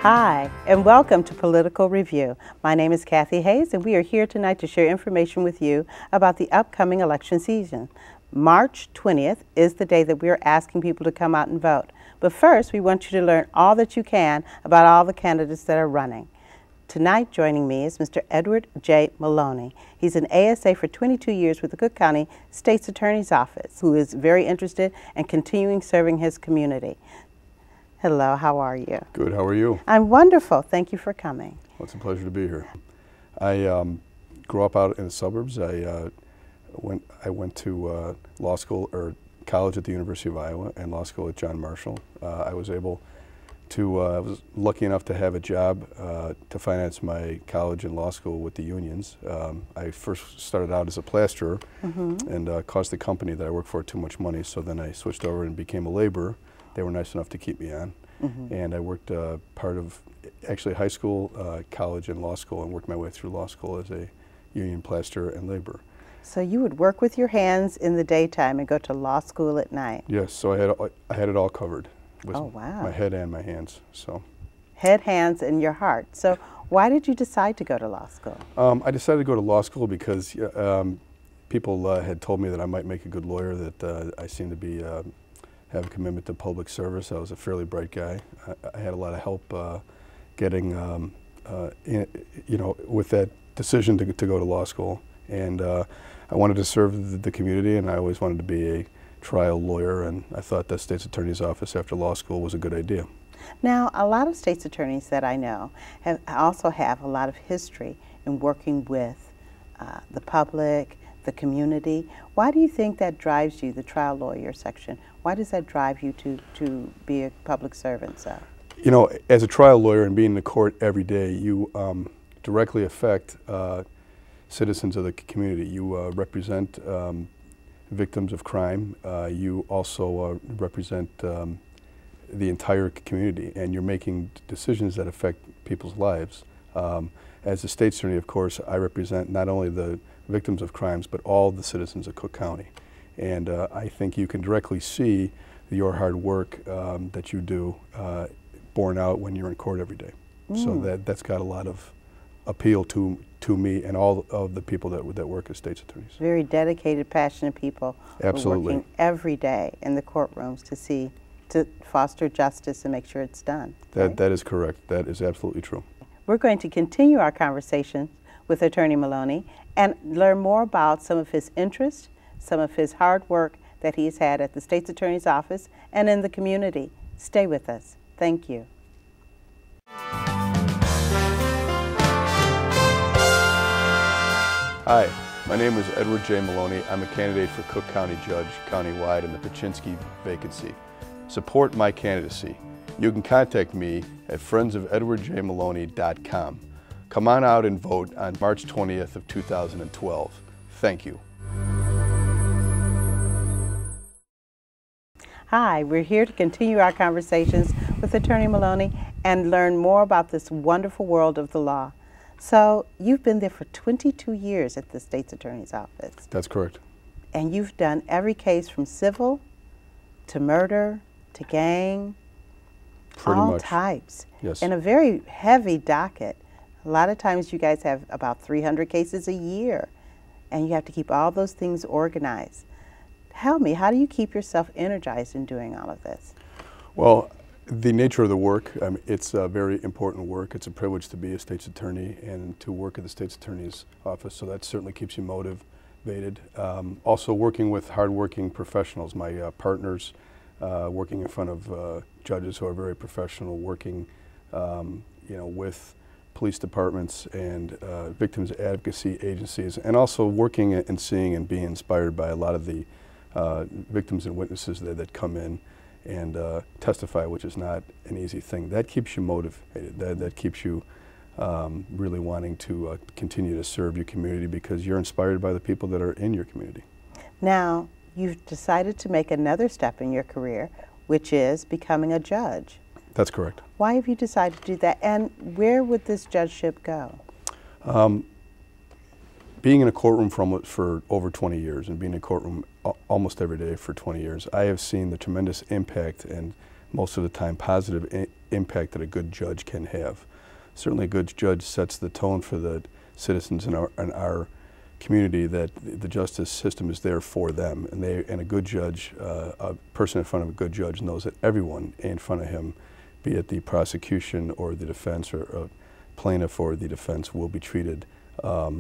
Hi, and welcome to Political Review. My name is Kathy Hayes, and we are here tonight to share information with you about the upcoming election season. March 20th is the day that we are asking people to come out and vote. But first, we want you to learn all that you can about all the candidates that are running. Tonight, joining me is Mr. Edward J. Maloney. He's an ASA for 22 years with the Cook County State's Attorney's Office, who is very interested in continuing serving his community. Hello, how are you? Good, how are you? I'm wonderful. Thank you for coming. Well, it's a pleasure to be here. I grew up out in the suburbs. I went to law school or college at the University of Iowa and law school at John Marshall. I was lucky enough to have a job to finance my college and law school with the unions. I first started out as a plasterer and cost the company that I worked for too much money, so then I switched over and became a laborer. They were nice enough to keep me on. And I worked part of actually high school, college, and law school, and worked my way through law school as a union plasterer and laborer. So you would work with your hands in the daytime and go to law school at night? Yes, so I had it all covered with wow. my head and my hands. So head, hands, and your heart. So why did you decide to go to law school? I decided to go to law school because people had told me that I might make a good lawyer, that I seemed to be have a commitment to public service. I was a fairly bright guy. I had a lot of help getting, with that decision to go to law school. And I wanted to serve the community, and I always wanted to be a trial lawyer, and I thought the state's attorney's office after law school was a good idea. Now, a lot of state's attorneys that I know also have a lot of history in working with the public, the community. Why do you think that drives you, the trial lawyer section? Why does that drive you to be a public servant, sir? You know, as a trial lawyer and being in the court every day, you directly affect citizens of the community. You represent victims of crime. You also represent the entire community, and you're making decisions that affect people's lives. As the state's attorney, of course, I represent not only the victims of crimes, but all the citizens of Cook County. And I think you can directly see your hard work that you do borne out when you're in court every day. So that's got a lot of appeal to me and all of the people that work as state's attorneys. Very dedicated, passionate people. Absolutely. Working every day in the courtrooms to foster justice and make sure it's done. That is correct. That is absolutely true. We're going to continue our conversation with Attorney Maloney and learn more about some of his interests, some of his hard work that he's had at the state's attorney's office and in the community. Stay with us. Thank you. Hi, my name is Edward J. Maloney. I'm a candidate for Cook County Judge countywide in the Pachinski vacancy. Support my candidacy. You can contact me at friendsofedwardjmaloney.com. Come on out and vote on March 20th of 2012. Thank you. Hi, we're here to continue our conversations with Attorney Maloney and learn more about this wonderful world of the law. So you've been there for 22 years at the state's attorney's office. That's correct. And you've done every case from civil to murder to gang, all types. Yes. And a very heavy docket. A lot of times you guys have about 300 cases a year, and you have to keep all those things organized. Tell me, how do you keep yourself energized in doing all of this? Well, the nature of the work, it's a very important work. It's a privilege to be a state's attorney and to work at the state's attorney's office, so that certainly keeps you motivated. Also working with hardworking professionals, my partners, working in front of judges who are very professional, working with police departments and victims advocacy agencies, and also working and seeing and being inspired by a lot of the victims and witnesses that come in and testify, which is not an easy thing. That keeps you motivated. That keeps you really wanting to continue to serve your community because you're inspired by the people that are in your community. Now, you've decided to make another step in your career, which is becoming a judge. That's correct. Why have you decided to do that, and where would this judgeship go? Being in a courtroom for over 20 years and being in a courtroom almost every day for 20 years, I have seen the tremendous impact and most of the time, positive impact that a good judge can have. Certainly a good judge sets the tone for the citizens in our community that the justice system is there for them, and a good judge, a person in front of a good judge knows that everyone in front of him, be it the prosecution or the defense or a plaintiff or the defense, will be treated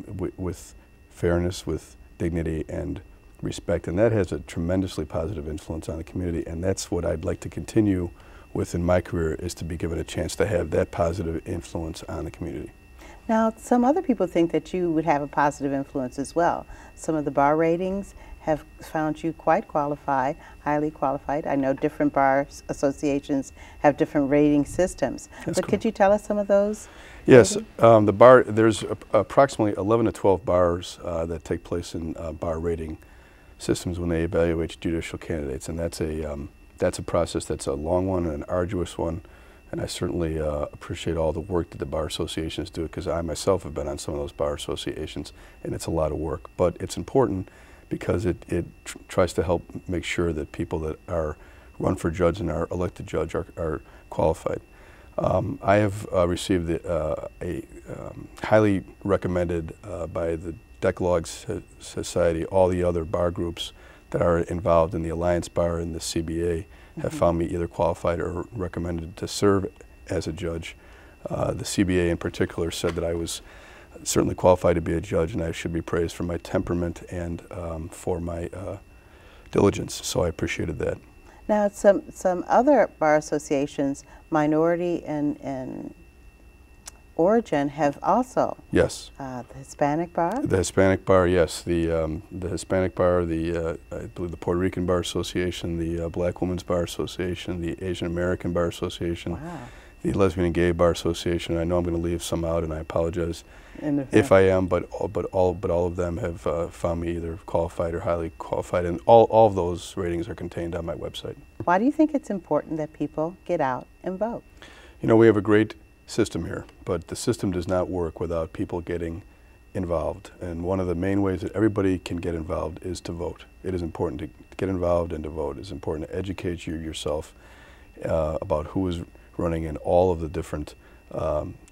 with fairness, with dignity and respect, and that has a tremendously positive influence on the community, and that's what I'd like to continue with in my career, is to be given a chance to have that positive influence on the community. Now, some other people think that you would have a positive influence as well. Some of the bar ratings have found you quite qualified, highly qualified. I know different bar associations have different rating systems. That's But cool. could you tell us some of those? Yes, there's approximately 11 to 12 bars that take place in bar rating systems when they evaluate judicial candidates, and that's a process that's a long one and an arduous one. And I certainly appreciate all the work that the bar associations do, because I myself have been on some of those bar associations, and it's a lot of work. But it's important because it tries to help make sure that people that are run for judge and are elected judge are qualified. I have received a highly recommended by the Decalogue Society, all the other bar groups that are involved in the Alliance Bar and the CBA have found me either qualified or recommended to serve as a judge. The CBA in particular said that I was certainly qualified to be a judge, and I should be praised for my temperament and for my diligence, so I appreciated that. Now, some other bar associations, minority and origin, have also. Yes. The Hispanic Bar? The Hispanic Bar, yes. The Hispanic Bar, I believe the Puerto Rican Bar Association, the Black Women's Bar Association, the Asian American Bar Association, Wow. the Lesbian and Gay Bar Association. I know I'm going to leave some out, and I apologize if I am, but all of them have found me either qualified or highly qualified, and all of those ratings are contained on my website. Why do you think it's important that people get out and vote? You know, we have a great system here, but the system does not work without people getting involved. And one of the main ways that everybody can get involved is to vote. It is important to get involved and to vote. It's important to educate yourself about who is running in all of the different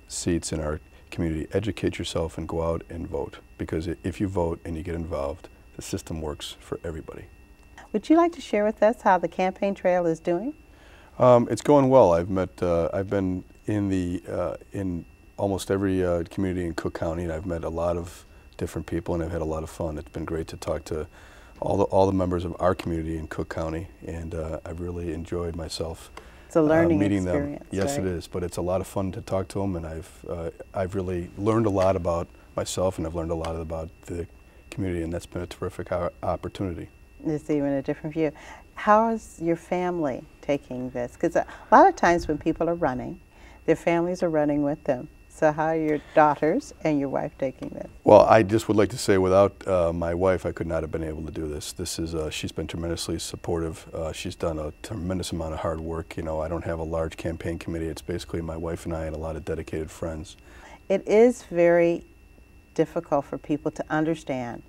seats in our community. Educate yourself and go out and vote, because if you vote and you get involved, the system works for everybody. Would you like to share with us how the campaign trail is doing? It's going well. I've been in almost every community in Cook County, and I've met a lot of different people, and I've had a lot of fun. It's been great to talk to all the members of our community in Cook County, and I've really enjoyed myself. It's a learning meeting experience. them. Yes, right? it is, but it's a lot of fun to talk to them, and I've really learned a lot about myself, and I've learned a lot about the community, and that's been a terrific opportunity. It's even a different view. How is your family taking this? Because a lot of times when people are running, their families are running with them. So how are your daughters and your wife taking this? Well, I just would like to say, without my wife, I could not have been able to do this. She's been tremendously supportive. She's done a tremendous amount of hard work. You know, I don't have a large campaign committee. It's basically my wife and I and a lot of dedicated friends. It is very difficult for people to understand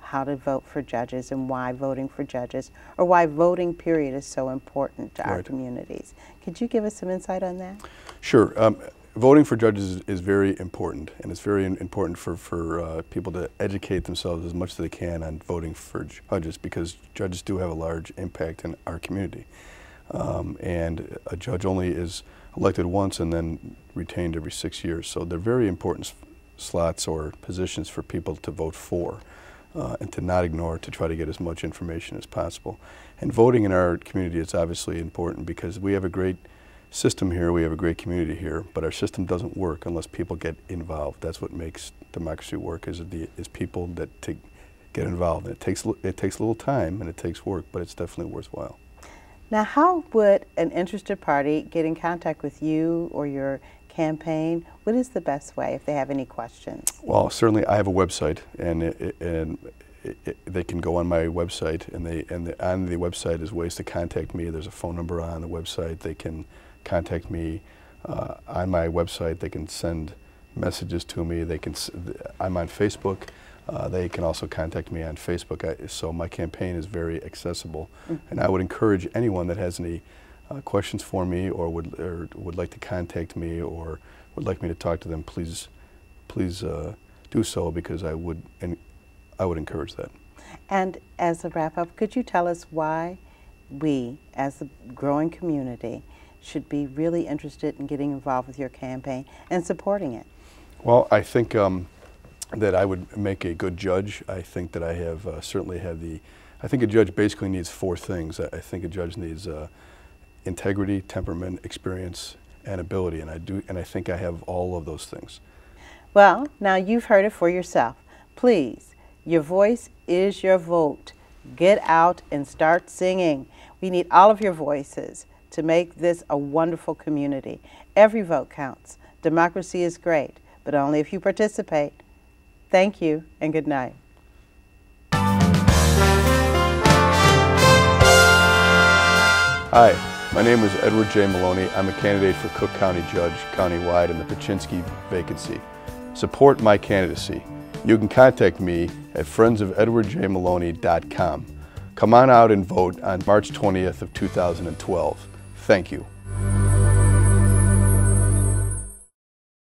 how to vote for judges and why voting for judges, or why voting period, is so important to our communities. Could you give us some insight on that? Sure. Voting for judges is very important, and it's very important for people to educate themselves as much as they can on voting for judges, because judges do have a large impact in our community. And a judge only is elected once and then retained every 6 years, so they're very important slots or positions for people to vote for. And to not ignore, to try to get as much information as possible. And voting in our community is obviously important, because we have a great system here, we have a great community here, but our system doesn't work unless people get involved. That's what makes democracy work, is people that get involved. And it takes a little time and it takes work, but it's definitely worthwhile. Now, how would an interested party get in contact with you or your campaign? What is the best way if they have any questions? Well, certainly I have a website, and they can go on my website, and on the website is ways to contact me. There's a phone number on the website. They can contact me on my website. They can send messages to me. I'm on Facebook. They can also contact me on Facebook. So my campaign is very accessible, and I would encourage anyone that has any questions for me or would like to contact me or would like me to talk to them, please do so, because I would encourage that. And as a wrap-up, could you tell us why we, as a growing community, should be really interested in getting involved with your campaign and supporting it? Well, I think that I would make a good judge. I think that I have certainly had I think a judge basically needs 4 things. I think a judge needs integrity, temperament, experience, and ability, and I think I have all of those things. Well, now you've heard it for yourself. Please, your voice is your vote. Get out and start singing. We need all of your voices to make this a wonderful community. Every vote counts. Democracy is great, but only if you participate. Thank you and good night. Hi, my name is Edward J. Maloney. I'm a candidate for Cook County Judge countywide in the Pichinski vacancy. Support my candidacy. You can contact me at friendsofedwardjmaloney.com. Come on out and vote on March 20th of 2012. Thank you.